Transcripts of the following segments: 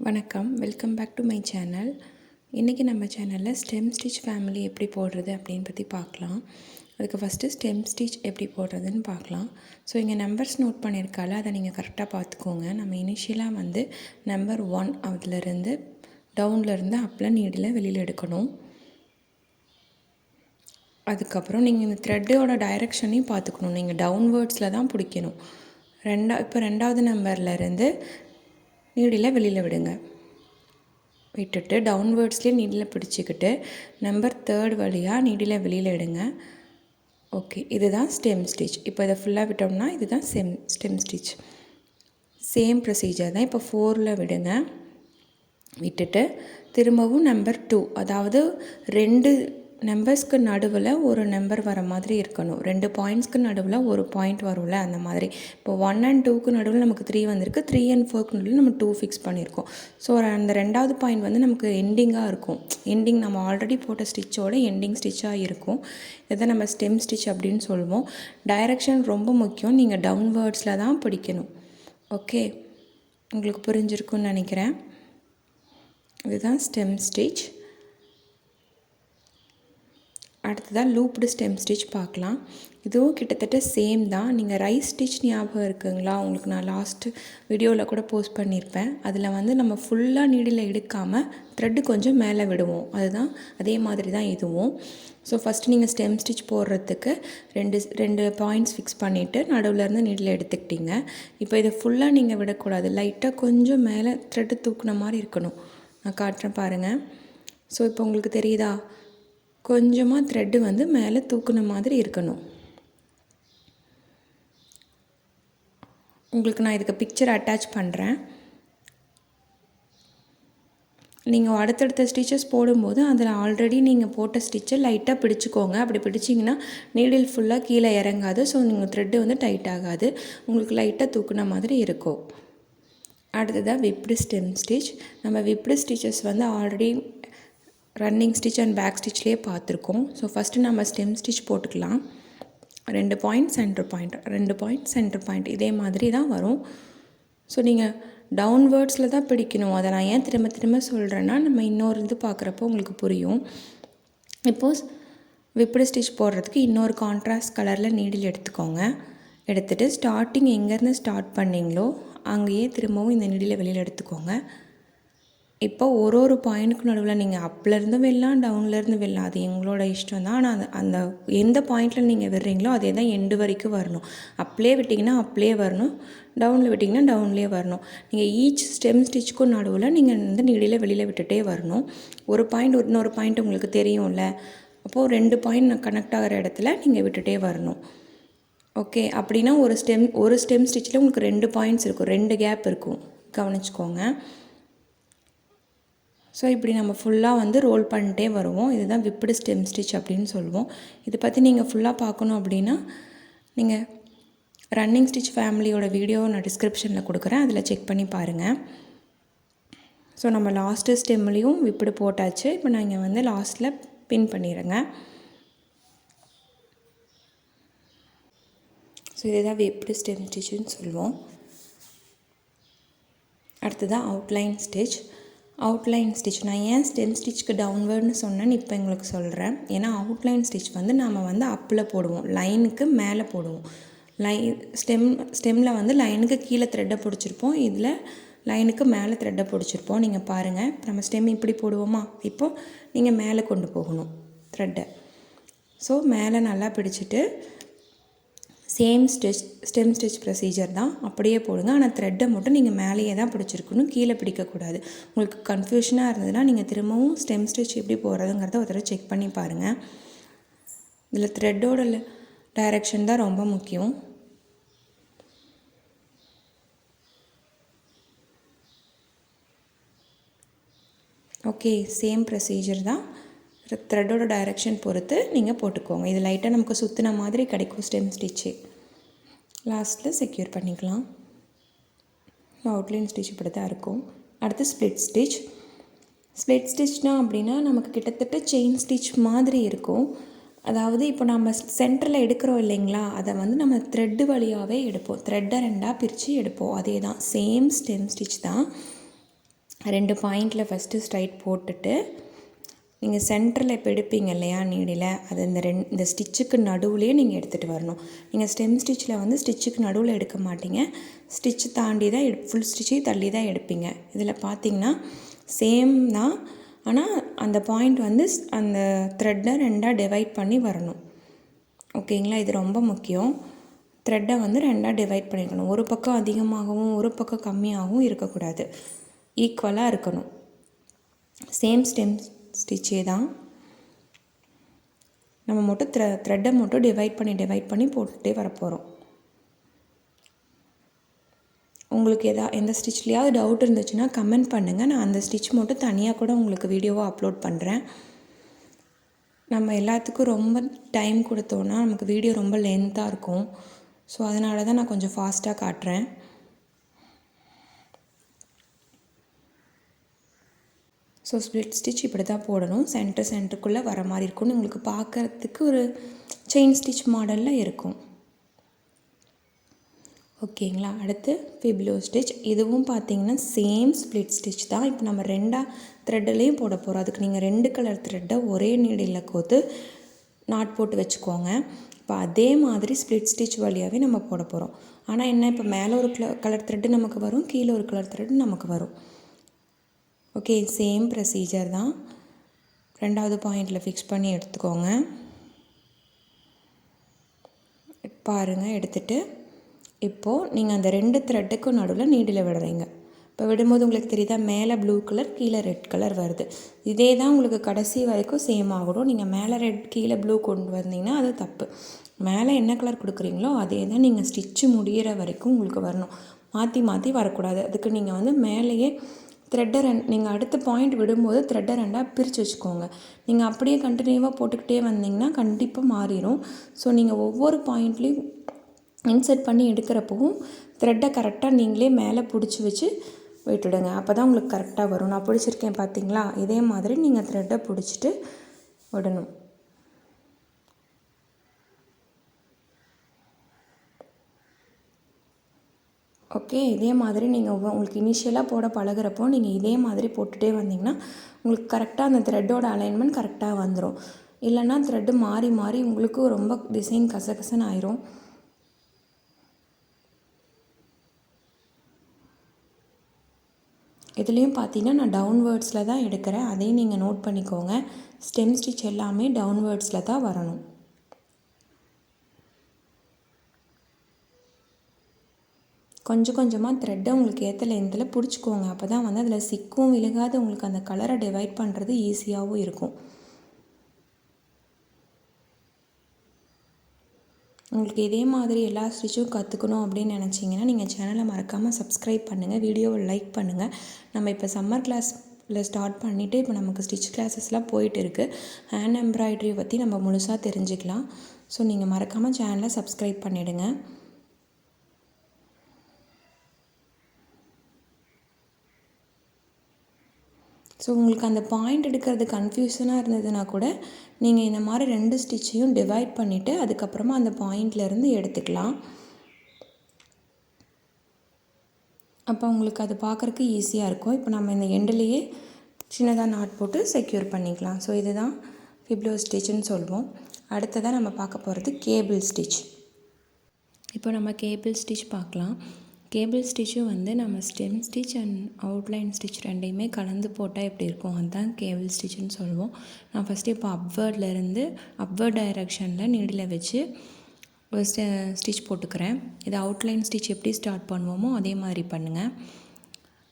வணக்கம், welcome back to my channel. இன்றைக்கி நம்ம சேனலில் ஸ்டெம் ஸ்டிச் ஃபேமிலி எப்படி போடுறது அப்படின்னு பற்றி பார்க்கலாம். அதுக்கு ஃபஸ்ட்டு ஸ்டெம் ஸ்டிச் எப்படி போடுறதுன்னு பார்க்கலாம். ஸோ இங்கே நம்பர்ஸ் நோட் பண்ணியிருக்கால, அதை நீங்கள் கரெக்டாக பார்த்துக்கோங்க. நம்ம இனிஷியலாக வந்து நம்பர் 1 அதிலேருந்து டவுன்லேருந்து அப்பில் நீடில் வெளியில் எடுக்கணும். அதுக்கப்புறம் நீங்கள் இந்த த்ரெட்டோட டைரெக்ஷனையும் பார்த்துக்கணும். நீங்கள் டவுன்வேர்ட்ஸில் தான் பிடிக்கணும். இப்போ ரெண்டாவது நம்பர்லேருந்து நீடில் வெளியில் விடுங்க. விட்டுட்டு டவுன்வேர்ட்ஸ்லேயே நீடில் பிடிச்சிக்கிட்டு நம்பர் 3 வழியாக நீடில் வெளியில் எடுங்க. ஓகே, இதுதான் ஸ்டெம் ஸ்டிச். இப்போ இதை ஃபுல்லாக விட்டோம்னா இதுதான் ஸ்டெம் ஸ்டிச். சேம் ப்ரொசீஜர் தான். இப்போ 4ல் விடுங்க. விட்டுட்டு திரும்பவும் நம்பர் 2, அதாவது 2 நம்பர்ஸ்க்கு நடுவில் ஒரு நம்பர் வர மாதிரி இருக்கணும். 2 பாயிண்ட்ஸ்க்கு நடுவில் ஒரு பாயிண்ட் வரும்ல, அந்த மாதிரி. இப்போ 1 and 2க்கு நடுவில் நமக்கு 3 வந்திருக்கு. 3 and 4க்கு நடுவில் நம்ம 2 ஃபிக்ஸ் பண்ணியிருக்கோம். ஸோ அந்த ரெண்டாவது பாயிண்ட் வந்து நமக்கு எண்டிங்காக இருக்கும். எண்டிங் நம்ம ஆல்ரெடி போட்ட ஸ்டிச்சோட எண்டிங் ஸ்டிச்சாக இருக்கும். இதை நம்ம ஸ்டெம் ஸ்டிச் அப்படின்னு சொல்லுவோம். டைரெக்ஷன் ரொம்ப முக்கியம். நீங்கள் டவுன்வேர்ட்ஸில் தான் பிடிக்கணும். ஓகே, உங்களுக்கு புரிஞ்சிருக்குன்னு நினைக்கிறேன். இதுதான் ஸ்டெம் ஸ்டிச். அடுத்ததாக லூப்டு ஸ்டெம் ஸ்டிச் பார்க்கலாம். இதுவும் கிட்டத்தட்ட சேம் தான். நீங்கள் ரைஸ் ஸ்டிச் ஞாபகம் இருக்குங்களா? உங்களுக்கு நான் லாஸ்ட்டு வீடியோவில் கூட போஸ்ட் பண்ணியிருப்பேன். அதில் வந்து நம்ம ஃபுல்லாக நீடில் எடுக்காமல் த்ரெட்டு கொஞ்சம் மேலே விடுவோம். அதுதான் அதே மாதிரி தான் இதுவும். ஸோ ஃபஸ்ட்டு நீங்கள் ஸ்டெம் ஸ்டிச் போடுறதுக்கு ரெண்டு பாயிண்ட்ஸ் ஃபிக்ஸ் பண்ணிவிட்டு நடுவிலேருந்து நீடில் எடுத்துக்கிட்டீங்க. இப்போ இதை ஃபுல்லாக நீங்கள் விடக்கூடாது. லைட்டாக கொஞ்சம் மேலே த்ரெட்டு தூக்குன மாதிரி இருக்கணும். நான் காட்டுறேன் பாருங்கள். ஸோ இப்போ உங்களுக்கு தெரியுதா? கொஞ்சமாக த்ரெட்டு வந்து மேலே தூக்குன மாதிரி இருக்கணும். உங்களுக்கு நான் இதுக்கு பிக்சர் அட்டாச் பண்ணுறேன். நீங்கள் அடுத்தடுத்த ஸ்டிச்சஸ் போடும்போது அதில் ஆல்ரெடி நீங்கள் போட்ட ஸ்டிச்சை லைட்டாக பிடிச்சிக்கோங்க. அப்படி பிடிச்சிங்கன்னா நீடில் ஃபுல்லாக கீழே இறங்காது. ஸோ நீங்கள் த்ரெட்டு வந்து டைட் ஆகாது. உங்களுக்கு லைட்டாக தூக்குன மாதிரி இருக்கும். அடுத்ததாக விப்டு ஸ்டெம் ஸ்டிச். நம்ம விப்டு ஸ்டிச்சஸ் வந்து already running stitch and back ஸ்டிச்லேயே பார்த்துருக்கோம். ஸோ ஃபஸ்ட்டு நம்ம ஸ்டெம் ஸ்டிச் போட்டுக்கலாம். 2 point centre point, 2 point centre point, இதே மாதிரி தான் வரும். ஸோ நீங்கள் டவுன்வேர்ட்ஸில் தான் பிடிக்கணும். அதை நான் ஏன் திரும்ப திரும்ப சொல்கிறேன்னா, நம்ம இன்னொரு இது பார்க்குறப்போ உங்களுக்கு புரியும். இப்போது விப்டு ஸ்டிச் போடுறதுக்கு இன்னொரு கான்ட்ராஸ்ட் கலரில் நீடில் எடுத்துக்கோங்க. எடுத்துகிட்டு ஸ்டார்டிங் எங்கேருந்து ஸ்டார்ட் பண்ணிங்களோ அங்கேயே திரும்பவும் இந்த நீடில் வெளியில் எடுத்துக்கோங்க. இப்போ ஒரு பாயிண்ட்டுக்கு நடுவில் நீங்கள் அப்லேருந்து விடலாம், டவுன்லேருந்து விடலாம். அது எங்களோட இஷ்டம் தான். ஆனால் அந்த எந்த பாயிண்டில் நீங்கள் விடுறீங்களோ அதே தான் எண்டு வரைக்கும் வரணும். அப்லேயே விட்டிங்கன்னா அப்லேயே வரணும், டவுனில் விட்டிங்கன்னா டவுன்லேயே வரணும். நீங்கள் ஈச் ஸ்டெம் ஸ்டிச்சுக்கும் நடுவில் நீங்கள் வந்து நீடில் வெளியில் விட்டுட்டே வரணும். ஒரு பாயிண்ட் இன்னொரு பாயிண்ட் உங்களுக்கு தெரியும்ல, அப்போது 2 பாயிண்ட் கனெக்ட் ஆகிற இடத்துல நீங்கள் விட்டுட்டே வரணும். ஓகே, அப்படின்னா ஒரு ஸ்டெம் ஸ்டிச்சில் உங்களுக்கு 2 பாயிண்ட்ஸ் இருக்கும், 2 கேப் இருக்கும், கவனிச்சுக்கோங்க. ஸோ இப்படி நம்ம ஃபுல்லாக வந்து ரோல் பண்ணிட்டே வருவோம். இதுதான் விப்டு ஸ்டெம் ஸ்டிச் அப்படின்னு சொல்லுவோம். இதை பற்றி நீங்கள் ஃபுல்லாக பார்க்கணும் அப்படின்னா நீங்கள் ரன்னிங் ஸ்டிச் ஃபேமிலியோட வீடியோ நான் டிஸ்கிரிப்ஷனில் கொடுக்குறேன், அதில் செக் பண்ணி பாருங்கள். ஸோ நம்ம லாஸ்ட்டு ஸ்டெம்லேயும் விப்டு போட்டாச்சு. இப்போ நான் இங்கே வந்து லாஸ்ட்டில் பின் பண்ணிடுறேங்க. ஸோ இதுதான் விப்டு ஸ்டெம் ஸ்டிச்சுன்னு சொல்லுவோம். அடுத்ததான் அவுட்லைன் ஸ்டிச். அவுட்லைன் ஸ்டிச் நான் ஏன் ஸ்டெம் ஸ்டிச்சுக்கு டவுன்வேர்டுன்னு சொன்னேன்னு இப்போ எங்களுக்கு சொல்கிறேன். ஏன்னா அவுட்லைன் ஸ்டிச் வந்து நாம் வந்து அப்பில் போடுவோம், லைனுக்கு மேலே போடுவோம். ஸ்டெம்மில் வந்து லைனுக்கு கீழே த்ரெட்டை பிடிச்சிருப்போம், இதில் லைனுக்கு மேலே த்ரெட்டை பிடிச்சிருப்போம். நீங்கள் பாருங்கள், நம்ம ஸ்டெம் இப்படி போடுவோமா, இப்போது நீங்கள் மேலே கொண்டு போகணும் த்ரெட்டை. ஸோ மேலே நல்லா பிடிச்சிட்டு சேம் ஸ்டெம் ஸ்டிச் ப்ரொசீஜர் தான், அப்படியே போடுங்க. ஆனால் த்ரெட்டை மட்டும் நீங்கள் மேலேயே தான் பிடிச்சிருக்கணும், கீழே பிடிக்கக்கூடாது. உங்களுக்கு கன்ஃபியூஷனாக இருந்ததுன்னா நீங்கள் திரும்பவும் ஸ்டெம் ஸ்டிச் எப்படி போடுறதுங்கிறத ஒரு தடவை செக் பண்ணி பாருங்கள். இதில் த்ரெட்டோட டைரெக்ஷன் தான் ரொம்ப முக்கியம். ஓகே, சேம் ப்ரொசீஜர் தான். த்ரெட்டோட டைரெக்ஷன் பொறுத்து நீங்கள் போட்டுக்கோங்க. இது லைட்டாக நமக்கு சுற்றின மாதிரி கிடைக்கும் ஸ்டெம் ஸ்டிச்சு. லாஸ்ட்டில் செக்யூர் பண்ணிக்கலாம். அவுட்லைன் ஸ்டிச் இப்படி தான் இருக்கும். அடுத்து ஸ்ப்ளிட் ஸ்டிச். ஸ்ப்ளிட் ஸ்டிச்னா அப்படின்னா நமக்கு கிட்டத்தட்ட செயின் ஸ்டிச் மாதிரி இருக்கும். அதாவது இப்போ நம்ம சென்டரில் எடுக்கிறோம் இல்லைங்களா, அதை வந்து நம்ம த்ரெட்டு வழியாகவே எடுப்போம். த்ரெட்டை 2ஆக பிரித்து எடுப்போம். அதே தான், சேம் ஸ்டெம் ஸ்டிச் தான். 2 பாயிண்டில் ஃபஸ்ட்டு ஸ்ட்ரைட் போட்டுட்டு நீங்கள் சென்டரில் இப்போ எடுப்பீங்க இல்லையா நீடில், அது இந்த ஸ்டிச்சுக்கு நடுவுலேயே நீங்கள் எடுத்துகிட்டு வரணும். நீங்கள் ஸ்டெம் ஸ்டிச்சில் வந்து ஸ்டிச்சுக்கு நடுவில் எடுக்க மாட்டீங்க, ஸ்டிச்சு தாண்டி தான் ஃபுல் ஸ்டிச்சையும் தள்ளி தான் எடுப்பீங்க. இதில் பார்த்தீங்கன்னா சேம் தான், ஆனால் அந்த பாயிண்ட் வந்து அந்த த்ரெட்டை 2ஆக டிவைட் பண்ணி வரணும். ஓகேங்களா, இது ரொம்ப முக்கியம். த்ரெட்டை வந்து 2ஆக டிவைட் பண்ணிக்கணும். ஒரு பக்கம் அதிகமாகவும் ஒரு பக்கம் கம்மியாகவும் இருக்கக்கூடாது, ஈக்குவலாக இருக்கணும். சேம் ஸ்டெம் ஸ்டிச்சே தான், நம்ம மட்டும் த்ரெட்டை மட்டும் டிவைட் பண்ணி போட்டுகிட்டே வரப்போகிறோம். உங்களுக்கு எந்த ஸ்டிச்லேயாவது டவுட் இருந்துச்சுன்னா கமெண்ட் பண்ணுங்கள், நான் அந்த ஸ்டிச் மட்டும் தனியாக கூட உங்களுக்கு வீடியோவாக அப்லோட் பண்ணுறேன். நம்ம எல்லாத்துக்கும் ரொம்ப டைம் கொடுத்தோன்னா நமக்கு வீடியோ ரொம்ப லென்த்தாக இருக்கும். ஸோ அதனால தான் நான் கொஞ்சம் ஃபாஸ்ட்டாக காட்டுறேன். ஸோ ஸ்ப்ளிட் ஸ்டிச் இப்படி தான் போடணும், சென்டருக்குள்ளே வர மாதிரி இருக்கும்னு உங்களுக்கு பார்க்குறதுக்கு ஒரு செயின் ஸ்டிச் மாடலில் இருக்கும். ஓகேங்களா, அடுத்து ஃபிப்ளோ ஸ்டிச். இதுவும் பார்த்திங்கன்னா சேம் ஸ்ப்ளிட் ஸ்டிச் தான். இப்போ நம்ம 2 த்ரெட்லேயும் போட போகிறோம். அதுக்கு நீங்கள் 2 கலர் த்ரெட்டை ஒரே நீடில் கோத்து நாட் போட்டு வச்சுக்கோங்க. இப்போ அதே மாதிரி ஸ்ப்ளிட் ஸ்டிச் வழியாகவே நம்ம போட போகிறோம். ஆனால் என்ன, இப்போ மேலே ஒரு கலர் த்ரெட்டு நமக்கு வரும், கீழே ஒரு கலர் த்ரெட்டு நமக்கு வரும். ஓகே, சேம் ப்ரொசீஜர் தான். 2வது பாயிண்டில் ஃபிக்ஸ் பண்ணி எடுத்துக்கோங்க. பாருங்கள், எடுத்துகிட்டு இப்போது நீங்கள் அந்த 2 த்ரெட்டுக்கும் நடுவில் நீடில் விடுறீங்க. இப்போ விடும்போது உங்களுக்கு தெரியுதா, மேலே ப்ளூ கலர் கீழே ரெட் கலர் வருது. இதே தான் உங்களுக்கு கடைசி வரைக்கும் சேம் ஆகணும். நீங்கள் மேலே ரெட் கீழே ப்ளூ கொண்டு வந்தீங்கன்னா அது தப்பு. மேலே என்ன கலர் கொடுக்குறீங்களோ அதே தான் நீங்கள் ஸ்டிச்சு முடிகிற வரைக்கும் உங்களுக்கு வரணும், மாற்றி மாற்றி வரக்கூடாது. அதுக்கு நீங்கள் வந்து மேலேயே த்ரெட்டை நீங்கள் அடுத்த பாயிண்ட் விடும்போது த்ரெட்டை 2ஆக பிரித்து வச்சுக்கோங்க. நீங்கள் அப்படியே கண்டினியூவாக போட்டுக்கிட்டே வந்தீங்கன்னா கண்டிப்பாக மாறிடும். ஸோ நீங்கள் ஒவ்வொரு பாயிண்ட்லேயும் இன்சர்ட் பண்ணி எடுக்கிறப்பவும் த்ரெட்டை கரெக்டாக நீங்களே மேலே பிடிச்சி வச்சு விட்டுடுங்க. அப்போ தான் உங்களுக்கு கரெக்டாக வரும். நான் பிடிச்சிருக்கேன் பார்த்தீங்களா, இதே மாதிரி நீங்கள் த்ரெட்டை பிடிச்சிட்டு விடணும். ஓகே, இதே மாதிரி நீங்கள் உங்களுக்கு இனிஷியலாக போட பழகிறப்போ நீங்கள் இதே மாதிரி போட்டுகிட்டே வந்தீங்கன்னா உங்களுக்கு கரெக்டாக அந்த த்ரெட்டோட அலைன்மெண்ட் கரெக்டாக வந்துடும். இல்லைன்னா த்ரெட்டு மாறி மாறி உங்களுக்கு ரொம்ப டிசைன் கசகசன்னு ஆயிரும். இதுலேயும் பார்த்தீங்கன்னா நான் டவுன்வேர்ட்ஸில் தான் எடுக்கிறேன், அதையும் நீங்கள் நோட் பண்ணிக்கோங்க. ஸ்டெம் ஸ்டிச் எல்லாமே டவுன்வேர்ட்ஸில் தான் வரணும். கொஞ்சம் கொஞ்சமாக த்ரெட்டை உங்களுக்கு ஏற்ற லென்த்தில் பிடிச்சிக்கோங்க. அப்போ தான் வந்து அதில் சிக்கும் விழுகாது, உங்களுக்கு அந்த கலரை டிவைட் பண்ணுறது ஈஸியாகவும் இருக்கும். உங்களுக்கு இதே மாதிரி எல்லா ஸ்டிச்சும் கற்றுக்கணும் அப்படின்னு நினச்சிங்கன்னா நீங்கள் சேனலை மறக்காமல் சப்ஸ்கிரைப் பண்ணுங்கள், வீடியோவை லைக் பண்ணுங்கள். நம்ம இப்போ சம்மர் கிளாஸில் ஸ்டார்ட் பண்ணிவிட்டு இப்போ நமக்கு ஸ்டிச் கிளாஸஸ்லாம் போயிட்டு இருக்குது. ஹேண்ட் எம்ப்ராய்டரி பற்றி நம்ம முழுசாக தெரிஞ்சுக்கலாம். ஸோ நீங்கள் மறக்காமல் சேனலை சப்ஸ்கிரைப் பண்ணிவிடுங்க. ஸோ உங்களுக்கு அந்த பாயிண்ட் எடுக்கிறது கன்ஃபியூஷனாக இருந்ததுன்னா கூட நீங்கள் இந்த மாதிரி 2 ஸ்டிச்சையும் டிவைட் பண்ணிவிட்டு அதுக்கப்புறமா அந்த பாயிண்ட்லேருந்து எடுத்துக்கலாம். அப்போ உங்களுக்கு அது பார்க்குறக்கு ஈஸியாக இருக்கும். இப்போ நம்ம இந்த எண்டுலேயே சின்னதாக நாட் போட்டு செக்யூர் பண்ணிக்கலாம். ஸோ இதுதான் ஃபிப்ளோ ஸ்டிச்சுன்னு சொல்லுவோம். அடுத்ததாக நம்ம பார்க்க போகிறது கேபிள் ஸ்டிச். இப்போ நம்ம கேபிள் ஸ்டிச் பார்க்கலாம். கேபிள் ஸ்டிச்சும் வந்து நம்ம stem stitch and outline stitch ரெண்டையுமே கலந்து போட்டால் எப்படி இருக்கும், அதுதான் கேபிள் ஸ்டிச்சுன்னு சொல்லுவோம். நான் ஃபஸ்ட்டு இப்போ அப்வர்ட் டைரெக்ஷனில் நீடில் வச்சு ஒரு ஸ்டிச் போட்டுக்கிறேன். இது அவுட்லைன் ஸ்டிச் எப்படி ஸ்டார்ட் பண்ணுவோமோ அதே மாதிரி பண்ணுங்கள்.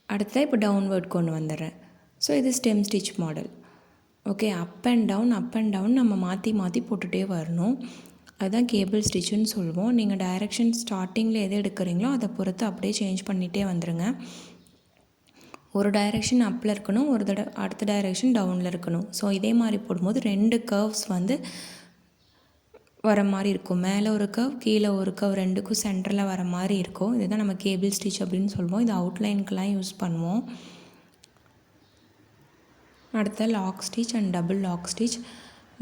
அடுத்த இப்போ டவுன்வேர்ட் கொண்டு வந்துடுறேன். ஸோ இது stem stitch model. Okay, up and down நம்ம மாற்றி மாற்றி போட்டுகிட்டே வரணும். அதுதான் கேபிள் ஸ்டிச்சுன்னு சொல்லுவோம். நீங்கள் டைரெக்ஷன் ஸ்டார்டிங்கில் எது எடுக்கிறீங்களோ அதை பொறுத்து அப்படியே சேஞ்ச் பண்ணிகிட்டே வந்துடுங்க. ஒரு டைரெக்ஷன் அப்பில் இருக்கணும், அடுத்த டைரெக்ஷன் டவுனில் இருக்கணும். ஸோ இதே மாதிரி போடும்போது 2 கர்வ்ஸ் வந்து வர மாதிரி இருக்கும். மேலே ஒரு கர்வ் கீழே ஒரு கர்வ், 2க்கும் சென்டரில் வர மாதிரி இருக்கும். இதுதான் நம்ம கேபிள் ஸ்டிச் அப்படின்னு சொல்லுவோம். இது அவுட்லைனுக்கெலாம் யூஸ் பண்ணுவோம். அடுத்த lock stitch and double lock stitch.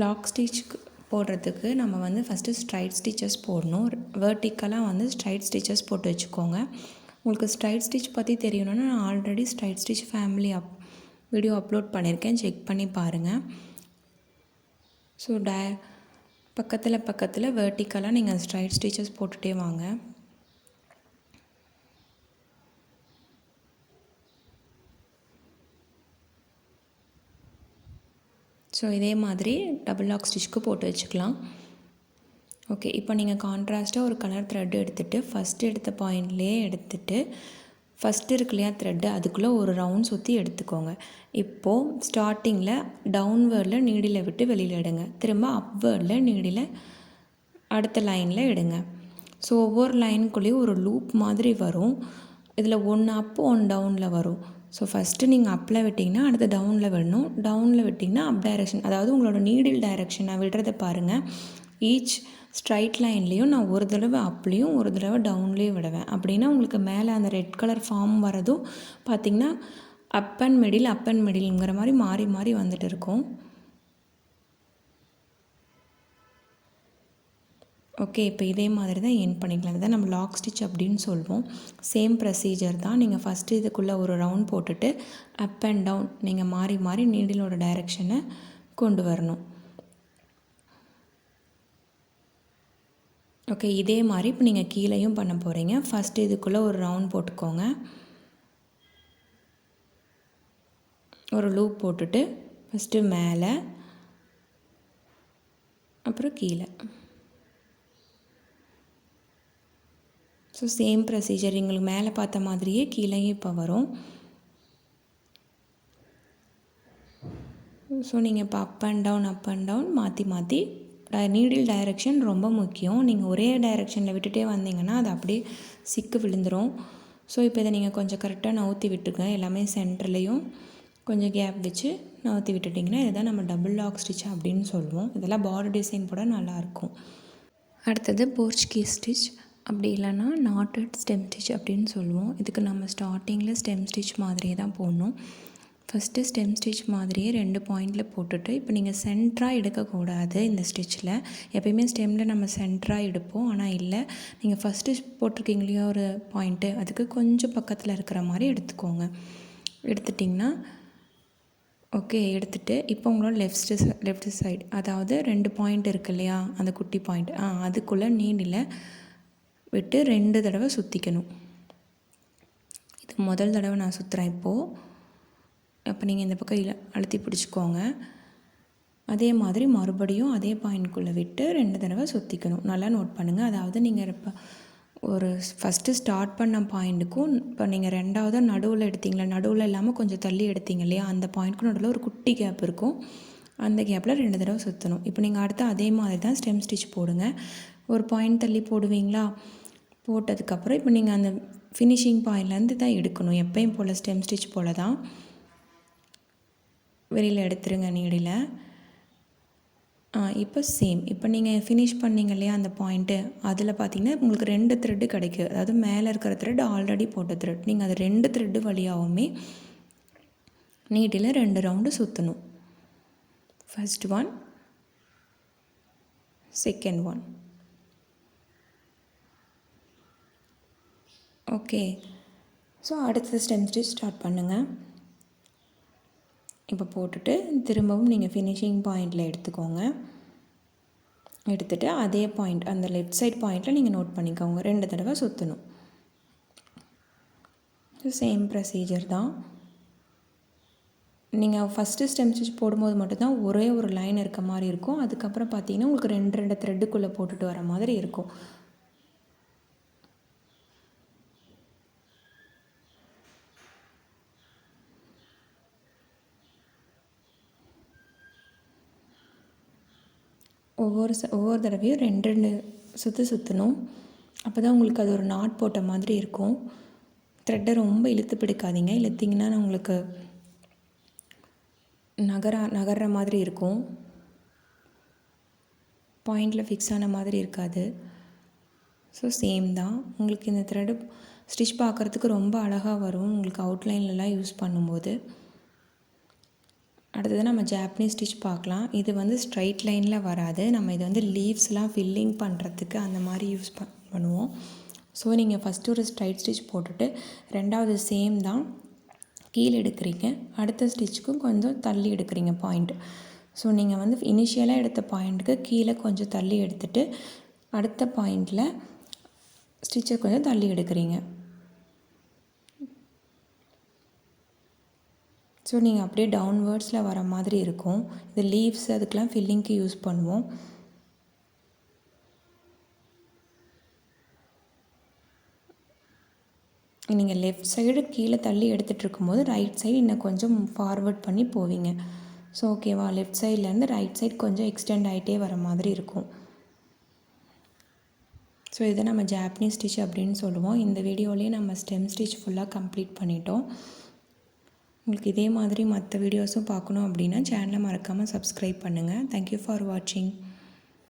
Lock ஸ்டிச்சுக்கு போடுறதுக்கு நம்ம வந்து ஃபஸ்ட்டு ஸ்ட்ரைட் ஸ்டிச்சஸ் போடணும். வெர்டிக்கலாக வந்து ஸ்ட்ரைட் ஸ்டிச்சஸ் போட்டு வச்சுக்கோங்க. உங்களுக்கு ஸ்ட்ரைட் ஸ்டிச் பற்றி தெரியணும்னா நான் already straight stitch family video upload பண்ணியிருக்கேன், செக் பண்ணி பாருங்கள். ஸோ பக்கத்தில் வெர்டிக்கலாக நீங்கள் ஸ்ட்ரைட் ஸ்டிச்சஸ் போட்டுகிட்டே வாங்க. ஸோ இதே மாதிரி டபுள் லாக் ஸ்டிச்சுக்கு போட்டு வச்சுக்கலாம். ஓகே, இப்போ நீங்கள் கான்ட்ராஸ்ட்டாக ஒரு கலர் த்ரெட் எடுத்துகிட்டு ஃபஸ்ட்டு எடுத்த பாயிண்ட்லேயே எடுத்துகிட்டு ஃபஸ்ட்டு இருக்கு இல்லையா த்ரெட்டு, அதுக்குள்ளே ஒரு ரவுண்ட் சுற்றி எடுத்துக்கோங்க. இப்போது ஸ்டார்டிங்கில் டவுன்வேர்டில் நீடில் விட்டு வெளியில் எடுங்க, திரும்ப அப்வேர்டில் நீடில் அடுத்த லைனில் எடுங்க. ஸோ ஒவ்வொரு லைனுக்குள்ளேயும் ஒரு லூப் மாதிரி வரும். இதில் ஒன்று அப் ஒன் டவுனில் வரும். ஸோ ஃபஸ்ட்டு நீங்கள் அப்பில் விட்டிங்கன்னா அடுத்து டவுனில் விடணும், டவுனில் விட்டிங்கன்னா அப் டைரெக்ஷன், அதாவது உங்களோட நீடில் டைரெக்ஷன் நான் விடுறதை பாருங்கள். ஈச் ஸ்ட்ரைட் லைன்லேயும் நான் ஒரு தடவை அப்லேயும் ஒரு தடவை டவுன்லேயும் விடுவேன். அப்படின்னா உங்களுக்கு மேலே அந்த ரெட் கலர் ஃபார்ம் வரதும் பார்த்திங்கன்னா அப் அண்ட் மிடில்ங்கிற மாதிரி மாறி மாறி வந்துட்டு இருக்கும். ஓகே, இப்போ இதே மாதிரி தான் எண்ட் பண்ணிக்கலாம். இதுதான் நம்ம லாக் ஸ்டிச் அப்படின்னு சொல்லுவோம். சேம் ப்ரொசீஜர் தான். நீங்கள் ஃபஸ்ட்டு இதுக்குள்ளே ஒரு ரவுண்ட் போட்டுட்டு அப் அண்ட் டவுன் நீங்கள் மாறி மாறி நீடிலோட டைரெக்ஷனை கொண்டு வரணும். ஓகே, இதே மாதிரி இப்போ நீங்கள் கீழேயும் பண்ண போகிறீங்க. ஃபஸ்ட்டு இதுக்குள்ளே ஒரு ரவுண்ட் போட்டுக்கோங்க, ஒரு லூப் போட்டுட்டு ஃபஸ்ட்டு மேலே அப்புறம் கீழே. ஸோ சேம் ப்ரொசீஜர் எங்களுக்கு மேலே பார்த்த மாதிரியே கீழேயும் இப்போ வரும். ஸோ நீங்கள் இப்போ அப் அண்ட் டவுன் மாற்றி மாற்றி நீடில் டைரெக்ஷன் ரொம்ப முக்கியம். நீங்கள் ஒரே டைரெக்ஷனில் விட்டுட்டே வந்தீங்கன்னா அது அப்படியே சிக்கு விழுந்துடும். ஸோ இப்போ இதை நீங்கள் கொஞ்சம் கரெக்டாக நவுத்தி விட்டுருங்க. எல்லாமே சென்டர்லேயும் கொஞ்சம் கேப் வச்சு நவுத்தி விட்டுட்டிங்கன்னா இதுதான் நம்ம டபுள் லாக் ஸ்டிச் அப்படின்னு சொல்லுவோம். இதெல்லாம் பார்டர் டிசைன் கூட நல்லாயிருக்கும். அடுத்தது போர்ச்சுகீஸ் ஸ்டிச், அப்படி இல்லைன்னா நாட்டட் ஸ்டெம் ஸ்டிச் அப்படின்னு சொல்லுவோம். இதுக்கு நம்ம ஸ்டார்டிங்கில் ஸ்டெம் ஸ்டிச் மாதிரியே தான் போடணும். ஃபஸ்ட்டு ஸ்டெம் ஸ்டிச் மாதிரியே 2 பாயிண்டில் போட்டுட்டு இப்போ நீங்கள் சென்டராக எடுக்கக்கூடாது. இந்த ஸ்டிச்சில் எப்பயுமே ஸ்டெம்மில் நம்ம சென்டராக எடுப்போம், ஆனால் இல்லை, நீங்கள் ஃபஸ்ட்டு போட்டிருக்கீங்க இல்லையா ஒரு பாயிண்ட்டு, அதுக்கு கொஞ்சம் பக்கத்தில் இருக்கிற மாதிரி எடுத்துக்கோங்க. எடுத்துட்டிங்கன்னா ஓகே, எடுத்துகிட்டு இப்போ உங்களோட லெஃப்ட் சைடு, அதாவது 2 பாயிண்ட் இருக்குது இல்லையா அந்த குட்டி பாயிண்ட், அதுக்குள்ளே நீடில் விட்டு 2 தடவை சுற்றிக்கணும். இது முதல் தடவை நான் சுற்றுறேன் இப்போது. அப்போ நீங்கள் இந்த பக்கம் அழுத்தி பிடிச்சிக்கோங்க. அதே மாதிரி மறுபடியும் அதே பாயிண்ட்குள்ளே விட்டு 2 தடவை சுற்றிக்கணும். நல்லா நோட் பண்ணுங்கள். அதாவது நீங்கள் இப்போ ஒரு ஃபஸ்ட்டு ஸ்டார்ட் பண்ண பாயிண்ட்டுக்கும் இப்போ நீங்கள் ரெண்டாவது நடுவில் எடுத்தீங்களா, நடுவில் இல்லாமல் கொஞ்சம் தள்ளி எடுத்தீங்க இல்லையா, அந்த பாயிண்ட்டுக்கும் நடுவில் ஒரு குட்டி கேப் இருக்கும். அந்த கேப்பில் 2 தடவை சுற்றணும். இப்போ நீங்கள் அடுத்து அதே மாதிரி தான் ஸ்டெம் ஸ்டிச் போடுங்க. ஒரு பாயிண்ட் தள்ளி போடுவீங்களா, போட்டதுக்கப்புறம் இப்போ நீங்கள் அந்த ஃபினிஷிங் பாயிண்ட்லேருந்து தான் எடுக்கணும். எப்பயும் போல் ஸ்டெம் ஸ்டிச் போல் தான் வெளியில் எடுத்துருங்க நீடில். இப்போ சேம், இப்போ நீங்கள் ஃபினிஷ் பண்ணிங்க இல்லையா அந்த பாயிண்ட்டு, அதில் பார்த்தீங்கன்னா உங்களுக்கு 2 த்ரெட்டு கிடைக்கும். அதாவது மேலே இருக்கிற த்ரெட் ஆல்ரெடி போட்ட த்ரெட், நீங்கள் அது 2 த்ரெட்டு வழியாகவுமே நீடில் 2 ரவுண்டு சுற்றணும். First one, second one. Okay, so அடுத்த ஸ்டெம் ஸ்டிச் ஸ்டார்ட் பண்ணுங்கள். இப்போ போட்டுட்டு திரும்பவும் நீங்கள் ஃபினிஷிங் பாயிண்டில் எடுத்துக்கோங்க. எடுத்துகிட்டு அதே பாயிண்ட் அந்த லெஃப்ட் சைட் பாயிண்ட்டில் நீங்கள் நோட் பண்ணிக்கோங்க. 2 தடவை சுற்றணும். சேம் ப்ரொசீஜர் தான். நீங்கள் ஃபஸ்ட்டு ஸ்டெம் ஸ்டிச் போடும்போது மட்டும்தான் ஒரே ஒரு லைன் இருக்க மாதிரி இருக்கும். அதுக்கப்புறம் பார்த்தீங்கன்னா உங்களுக்கு 2 த்ரெட்டுக்குள்ளே போட்டுட்டு வர மாதிரி இருக்கும். ஒவ்வொரு தடவையும் 2 சுற்றணும். அப்போ தான் உங்களுக்கு அது ஒரு நாட் போட்ட மாதிரி இருக்கும். த்ரெட்டை ரொம்ப இழுத்து பிடிக்காதீங்க. இழுத்திங்கன்னா உங்களுக்கு நகர்ற மாதிரி இருக்கும். பாயிண்டில் ஃபிக்ஸ் ஆன மாதிரி இருக்காது. ஸோ சேம் தான். உங்களுக்கு இந்த த்ரெட்டு ஸ்டிச் பார்க்குறதுக்கு ரொம்ப அழகாக வரும் உங்களுக்கு அவுட்லைன்லலாம் யூஸ் பண்ணும்போது. அடுத்தது நம்ம ஜாப்பனீஸ் ஸ்டிச் பார்க்கலாம். இது வந்து ஸ்ட்ரைட் லைனில் வராது. நம்ம இது வந்து லீவ்ஸ்லாம் ஃபில்லிங் பண்ணுறதுக்கு அந்த மாதிரி யூஸ் பண்ணுவோம். ஸோ நீங்கள் ஃபஸ்ட்டு ஒரு ஸ்ட்ரைட் ஸ்டிச் போட்டுட்டு ரெண்டாவது சேம் தான் கீழே எடுக்கிறீங்க, அடுத்த ஸ்டிச்சுக்கும் கொஞ்சம் தள்ளி எடுக்கிறீங்க பாயிண்ட். ஸோ நீங்கள் வந்து இனிஷியலாக எடுத்த பாயிண்ட்டுக்கு கீழே கொஞ்சம் தள்ளி எடுத்துகிட்டு அடுத்த பாயிண்டில் ஸ்டிச்சை கொஞ்சம் தள்ளி எடுக்கிறீங்க. ஸோ நீங்கள் அப்படியே டவுன்வேர்ட்ஸில் வர மாதிரி இருக்கும். இது லீவ்ஸ் அதுக்கெலாம் ஃபில்லிங்க்கு யூஸ் பண்ணுவோம். நீங்கள் லெஃப்ட் சைடு கீழே தள்ளி எடுத்துகிட்டு இருக்கும்போது ரைட் சைடு இன்னும் கொஞ்சம் ஃபார்வர்ட் பண்ணி போவீங்க. ஸோ ஓகேவா, லெஃப்ட் சைட்லேருந்து ரைட் சைடு கொஞ்சம் எக்ஸ்டெண்ட் ஆகிட்டே வர மாதிரி இருக்கும். ஸோ இதை நம்ம ஜாப்பனீஸ் ஸ்டிச் அப்படின்னு சொல்லுவோம். இந்த வீடியோலேயே நம்ம ஸ்டெம் ஸ்டிச் ஃபுல்லாக கம்ப்ளீட் பண்ணிட்டோம். உங்களுக்கு இதே மாதிரி மற்ற வீடியோஸும் பார்க்கணும் அப்படின்னா சேனலை மறக்காமல் சப்ஸ்கிரைப் பண்ணுங்கள். தேங்க்யூ ஃபார் வாட்சிங்.